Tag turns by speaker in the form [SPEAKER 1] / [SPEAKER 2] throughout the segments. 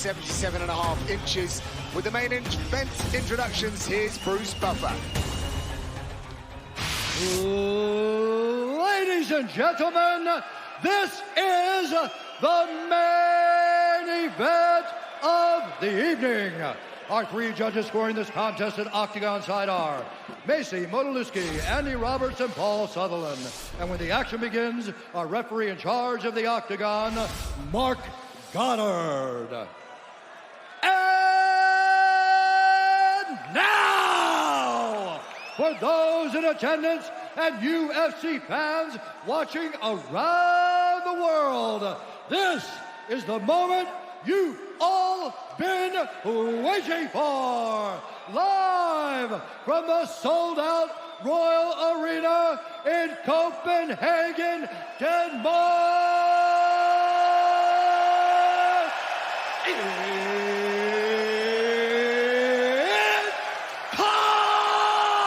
[SPEAKER 1] 77.5 inches. With the main event introductions, here's Bruce Buffer.
[SPEAKER 2] Ladies and gentlemen, this is the main event of the evening. Our three judges scoring this contest at Octagon side are Macy Modoliski, Andy Roberts, and Paul Sutherland. And when the action begins, our referee in charge of the Octagon, Mark Goddard. And now, for those in attendance and UFC fans watching around the world, this is the moment you've all been waiting for. Live from the sold-out Royal Arena in Copenhagen, Denmark. It's time!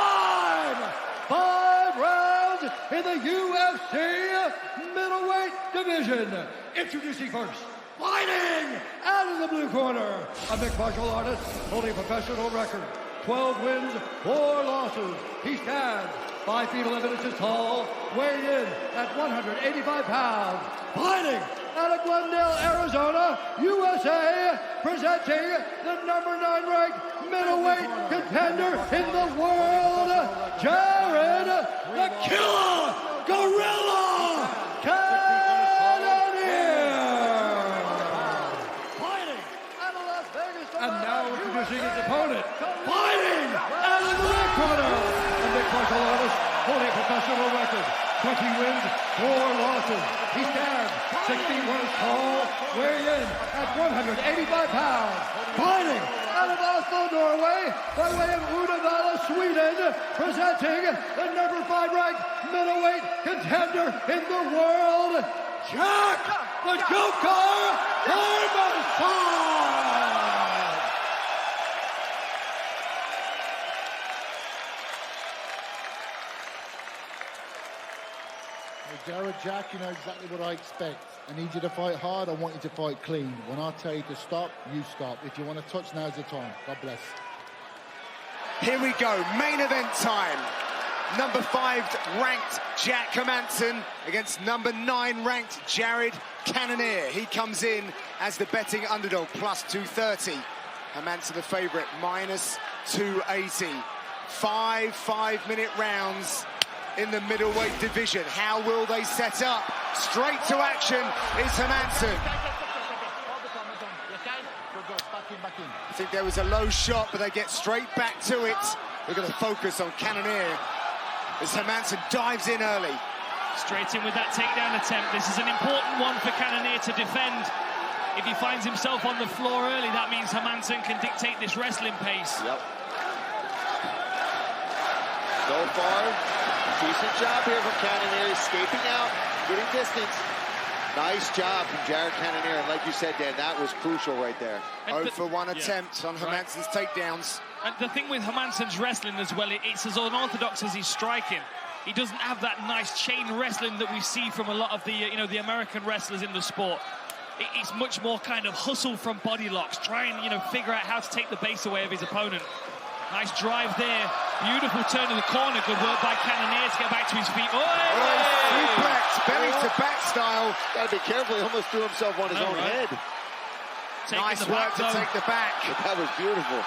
[SPEAKER 2] 5 rounds in the UFC middleweight division. Introducing first, fighting out of the blue corner, a mixed martial artist holding a professional record, 12 wins, 4 losses. He stands 5 feet 11 inches tall, weighed in at 185 pounds. Fighting out of Glendale, Arizona, USA, presenting the number 9 ranked middleweight contender in the world, Jared the Killer Gorilla Cannonier. And now introducing his opponent, fighting out of the red corner, a mixed martial artist holding a professional record, 20 wins, 4 losses. He stands 6 feet 1 inches tall, weighing in at 185 pounds. Fighting out of Oslo, Norway, by way of Uddevalla, Sweden, presenting the number 5 ranked middleweight contender in the world, Jack the Joker Hermansson.
[SPEAKER 3] Jared, Jack, you know exactly what I expect. I need you to fight hard. I want you to fight clean. When I tell you to stop, you stop. If you want to touch, now's the time. God bless.
[SPEAKER 1] Here we go, main event time. Number 5 ranked Jack Hermansson against number 9 ranked Jared Cannonier. He comes in as the betting underdog, plus 230. Hermansson the favorite, minus 280. 5 5-minute rounds in the middleweight division. How will they set up? Straight to action is Hermansson. I think there was a low shot, but they get straight back to it. We're going to focus on Cannonier as Hermansson dives in early.
[SPEAKER 4] Straight in with that takedown attempt. This is an important one for Cannonier to defend. If he finds himself on the floor early, that means Hermansson can dictate this wrestling pace.
[SPEAKER 5] Yep. So far, decent job here from Cannonier, escaping out, getting distance. Nice job from Jared Cannonier, and like you said, Dan, that was crucial right there.
[SPEAKER 1] 0 for 1 attempt on Hermansson's takedowns.
[SPEAKER 4] And the thing with Hermansson's wrestling as well, it's as unorthodox as he's striking. He doesn't have that nice chain wrestling that we see from a lot of the, the American wrestlers in the sport. It's much more kind of hustle from body locks, try and, figure out how to take the base away of his opponent. Nice drive there. Beautiful turn of the corner. Good work by Cannonier to get back to his feet.
[SPEAKER 1] Suplex, belly to back style.
[SPEAKER 5] Gotta be careful. He almost threw himself on his own head.
[SPEAKER 1] Nice work to take the back.
[SPEAKER 5] That was beautiful.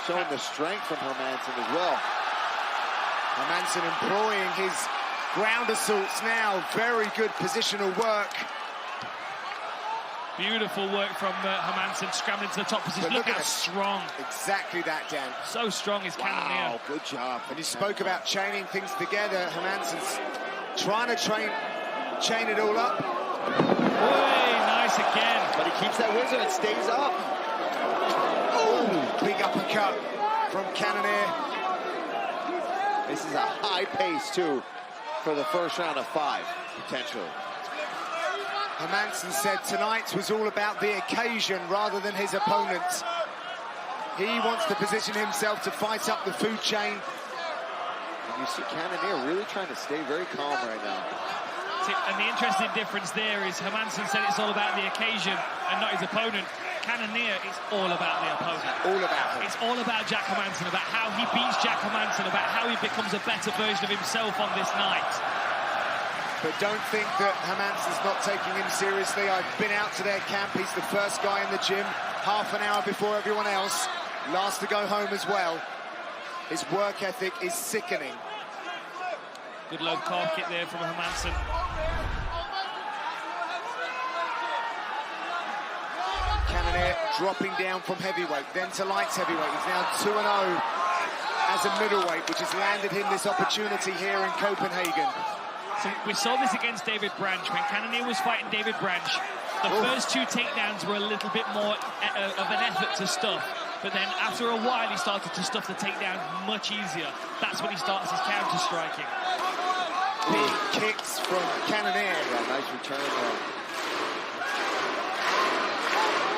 [SPEAKER 5] Showing the strength from Hermansson as well.
[SPEAKER 1] Hermansson employing his ground assaults now. Very good positional work.
[SPEAKER 4] Beautiful work from Hermansson, scrambling to the top position. Look how strong.
[SPEAKER 1] Exactly that, Dan.
[SPEAKER 4] So strong is Cannonier.
[SPEAKER 5] Wow, good job.
[SPEAKER 1] And you spoke about chaining things together. Hermansson's trying to chain it all up.
[SPEAKER 4] Boy, nice again.
[SPEAKER 5] But he keeps that whizzer and stays up.
[SPEAKER 1] Oh, big uppercut from Cannonier.
[SPEAKER 5] This is a high pace, too, for the first round of 5, potentially.
[SPEAKER 1] Hermansson said tonight was all about the occasion rather than his opponent. He wants to position himself to fight up the food chain.
[SPEAKER 5] And you see Cannonier really trying to stay very calm right now.
[SPEAKER 4] And the interesting difference there is Hermansson said it's all about the occasion and not his opponent. Cannonier is all about the opponent.
[SPEAKER 1] All about him.
[SPEAKER 4] It's all about Jack Hermansson, about how he beats Jack Hermansson, about how he becomes a better version of himself on this night.
[SPEAKER 1] But don't think that Hermansson's not taking him seriously. I've been out to their camp. He's the first guy in the gym, half an hour before everyone else. Last to go home as well. His work ethic is sickening.
[SPEAKER 4] Good low calf kick there from Hermansson.
[SPEAKER 1] Cannonier dropping down from heavyweight, then to light heavyweight. He's now 2-0 as a middleweight, which has landed him this opportunity here in Copenhagen.
[SPEAKER 4] So we saw this against David Branch. When Cannonier was fighting David Branch, the first two takedowns were a little bit more of an effort to stuff. But then after a while, he started to stuff the takedowns much easier. That's when he starts his counter-striking.
[SPEAKER 1] Big kicks from Cannonier.
[SPEAKER 5] Yeah, nice return there.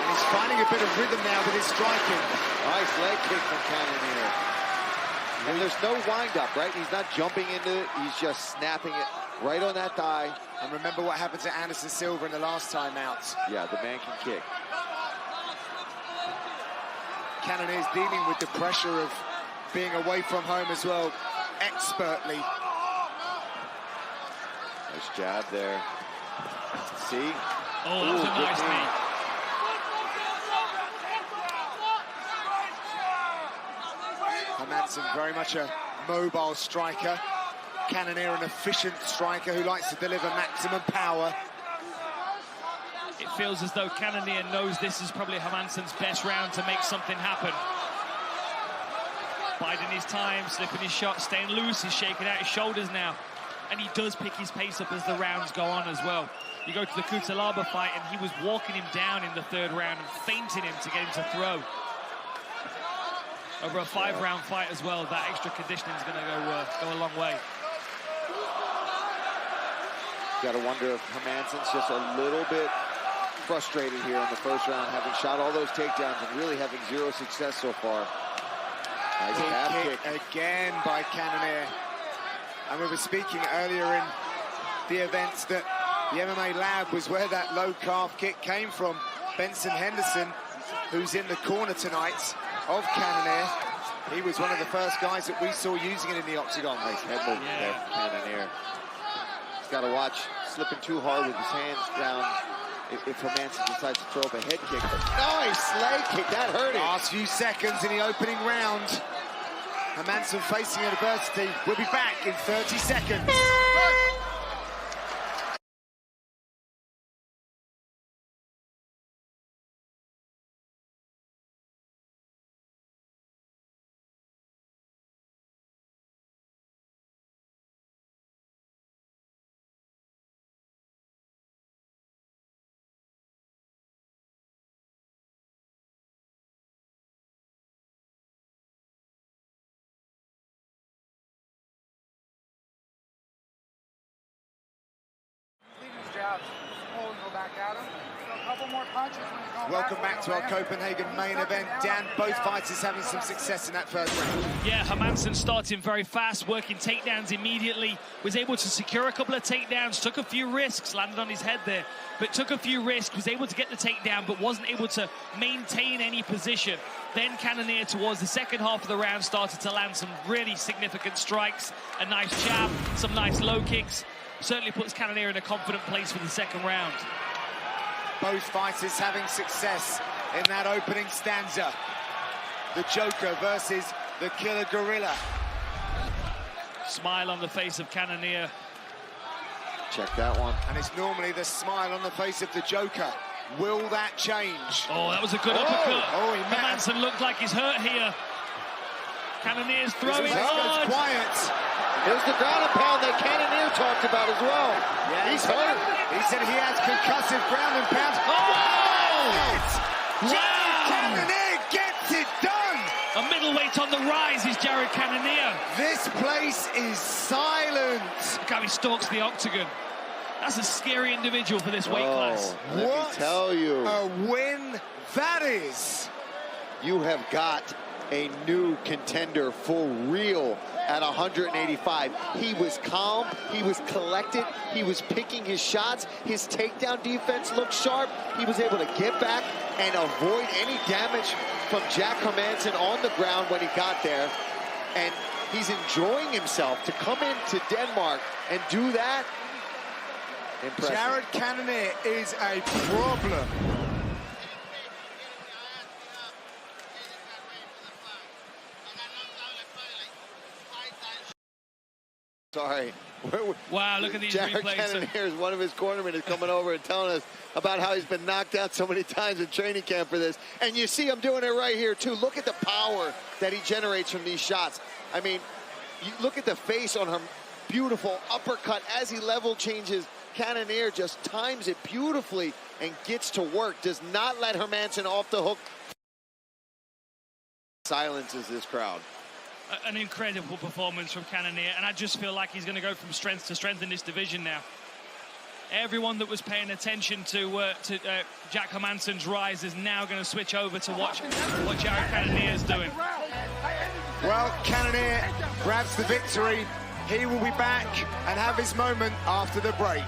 [SPEAKER 1] And he's finding a bit of rhythm now with his striking.
[SPEAKER 5] Nice leg kick from Cannonier. And there's no wind-up, right? He's not jumping into it. He's just snapping it right on that thigh.
[SPEAKER 1] And remember what happened to Anderson Silva in the last time out.
[SPEAKER 5] Yeah, the man can kick.
[SPEAKER 1] Cannonier's dealing with the pressure of being away from home as well, expertly.
[SPEAKER 5] Nice jab there. See?
[SPEAKER 4] Oh, that was a nice knee.
[SPEAKER 1] Hermansson very much a mobile striker. Cannonier an efficient striker who likes to deliver maximum power.
[SPEAKER 4] It feels as though Cannonier knows this is probably Hermansson's best round to make something happen. Biding his time, slipping his shot, staying loose. He's shaking out his shoulders now. And he does pick his pace up as the rounds go on as well. You go to the Kutalaba fight and he was walking him down in the third round and feinting him to get him to throw. Over a 5-round fight as well, that extra conditioning is going to go a long way.
[SPEAKER 5] Got to wonder if Hermansson's just a little bit frustrated here in the first round, having shot all those takedowns and really having zero success so far. Nice calf kick
[SPEAKER 1] again by Cannonier. And we were speaking earlier in the events that the MMA Lab was where that low calf kick came from. Benson Henderson, who's in the corner tonight of Cannonier. He was one of the first guys that we saw using it in the octagon.
[SPEAKER 5] Nice head movement there from Cannonier. He's got to watch slipping too hard with his hands down if Hermansson decides to throw up a head kick. Nice leg kick, that hurt him.
[SPEAKER 1] Last few seconds in the opening round. Hermansson facing adversity. We'll be back in 30 seconds. Welcome back to our Copenhagen main event. Dan, both fighters having some success in that first round.
[SPEAKER 4] Yeah, Hermansson starting very fast, working takedowns immediately, was able to secure a couple of takedowns, took a few risks, landed on his head there, but took a few risks, was able to get the takedown, but wasn't able to maintain any position. Then Cannonier, towards the second half of the round, started to land some really significant strikes, a nice jab, some nice low kicks. Certainly puts Cannonier in a confident place for the second round.
[SPEAKER 1] Both fighters having success in that opening stanza. The Joker versus the Killer Gorilla.
[SPEAKER 4] Smile on the face of Cannonier.
[SPEAKER 5] Check that one.
[SPEAKER 1] And it's normally the smile on the face of the Joker. Will that change?
[SPEAKER 4] Oh, that was a good uppercut.
[SPEAKER 1] Oh,
[SPEAKER 4] Hermansson looked like he's hurt here. Cannonier's throwing hard.
[SPEAKER 1] Quiet.
[SPEAKER 5] There's the ground and pound that Cannonier talked about as well.
[SPEAKER 1] Yeah,
[SPEAKER 5] he's hurt.
[SPEAKER 1] He said he has concussive ground and pound.
[SPEAKER 4] Oh!
[SPEAKER 1] Jared Cannonier gets it done.
[SPEAKER 4] A middleweight on the rise is Jared Cannonier.
[SPEAKER 1] This place is silent.
[SPEAKER 4] Look how he stalks the octagon. That's a scary individual for this weight class.
[SPEAKER 5] Let me tell you.
[SPEAKER 1] A win that is.
[SPEAKER 5] You have got a new contender for real at 185. He was calm, he was collected, he was picking his shots, his takedown defense looked sharp. He was able to get back and avoid any damage from Jack Hermansson on the ground when he got there. And he's enjoying himself to come into Denmark and do that. Impressive.
[SPEAKER 1] Jared Cannonier is a problem.
[SPEAKER 5] Sorry.
[SPEAKER 4] Wow, look at these
[SPEAKER 5] Jared
[SPEAKER 4] replays.
[SPEAKER 5] Cannonier, one of his cornermen, is coming over and telling us about how he's been knocked out so many times in training camp for this. And you see him doing it right here, too. Look at the power that he generates from these shots. I mean, you look at the face on her beautiful uppercut as he level changes. Cannonier just times it beautifully and gets to work. Does not let Hermansson off the hook. Silences this crowd.
[SPEAKER 4] An incredible performance from Cannonier, and I just feel like he's going to go from strength to strength in this division now. Everyone that was paying attention to Jack Hermansson's rise is now going to switch over to watch what Jared Cannonier is doing.
[SPEAKER 1] Well, Cannonier grabs the victory. He will be back and have his moment after the break.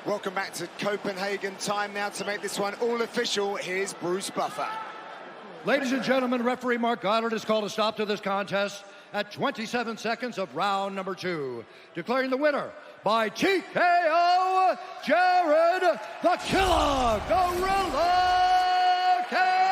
[SPEAKER 1] Welcome back to Copenhagen. Time now to make this one all official. Here's Bruce Buffer.
[SPEAKER 2] Ladies and gentlemen, referee Mark Goddard has called a stop to this contest at 27 seconds of round number 2, declaring the winner by TKO, Jared the Killer Gorilla